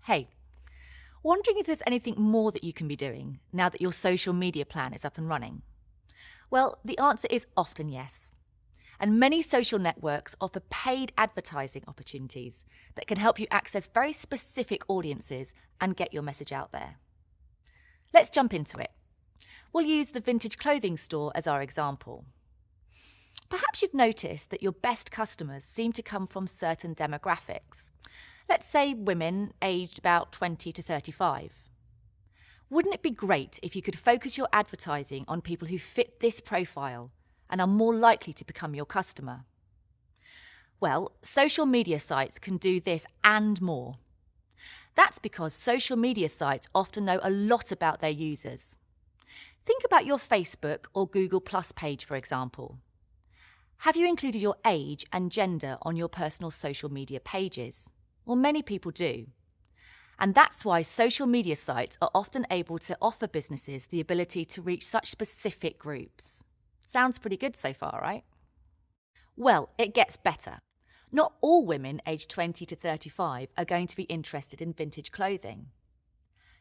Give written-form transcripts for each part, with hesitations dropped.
Hey, wondering if there's anything more that you can be doing now that your social media plan is up and running? Well, the answer is often yes. And many social networks offer paid advertising opportunities that can help you access very specific audiences and get your message out there. Let's jump into it. We'll use the vintage clothing store as our example. Perhaps you've noticed that your best customers seem to come from certain demographics. Let's say women aged about 20 to 35. Wouldn't it be great if you could focus your advertising on people who fit this profile and are more likely to become your customer? Well, social media sites can do this and more. That's because social media sites often know a lot about their users. Think about your Facebook or Google Plus page, for example. Have you included your age and gender on your personal social media pages? Well, many people do. And that's why social media sites are often able to offer businesses the ability to reach such specific groups. Sounds pretty good so far, right? Well, it gets better. Not all women aged 20 to 35 are going to be interested in vintage clothing.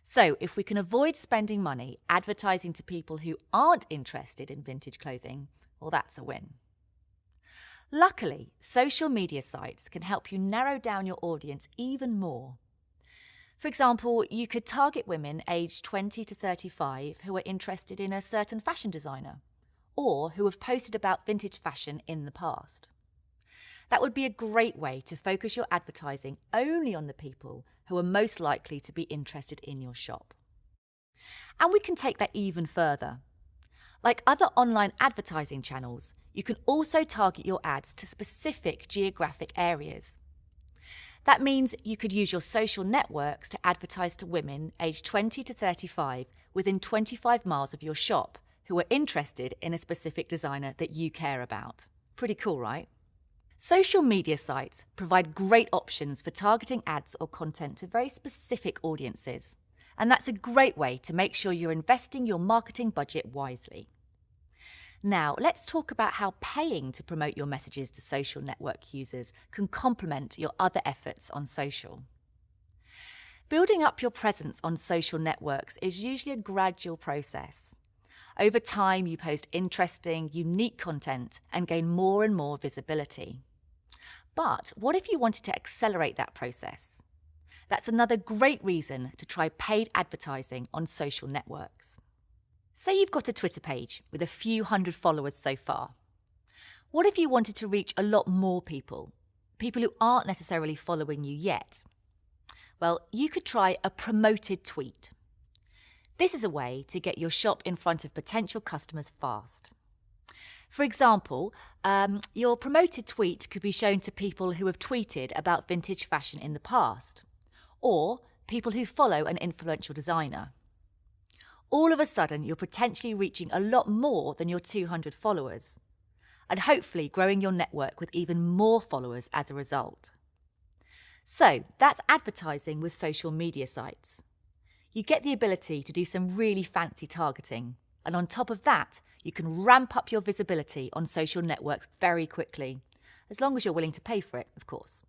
So if we can avoid spending money advertising to people who aren't interested in vintage clothing, well, that's a win. Luckily, social media sites can help you narrow down your audience even more. For example, you could target women aged 20 to 35 who are interested in a certain fashion designer, or who have posted about vintage fashion in the past. That would be a great way to focus your advertising only on the people who are most likely to be interested in your shop. And we can take that even further. Like other online advertising channels, you can also target your ads to specific geographic areas. That means you could use your social networks to advertise to women aged 20 to 35 within 25 miles of your shop who are interested in a specific designer that you care about. Pretty cool, right? Social media sites provide great options for targeting ads or content to very specific audiences. And that's a great way to make sure you're investing your marketing budget wisely. Now, let's talk about how paying to promote your messages to social network users can complement your other efforts on social. Building up your presence on social networks is usually a gradual process. Over time, you post interesting, unique content and gain more and more visibility. But what if you wanted to accelerate that process? That's another great reason to try paid advertising on social networks. Say you've got a Twitter page with a few hundred followers so far. What if you wanted to reach a lot more people who aren't necessarily following you yet? Well, you could try a promoted tweet. This is a way to get your shop in front of potential customers fast. For example, your promoted tweet could be shown to people who have tweeted about vintage fashion in the past, or people who follow an influential designer. All of a sudden, you're potentially reaching a lot more than your 200 followers, and hopefully growing your network with even more followers as a result. So that's advertising with social media sites. You get the ability to do some really fancy targeting, and on top of that, you can ramp up your visibility on social networks very quickly, as long as you're willing to pay for it, of course.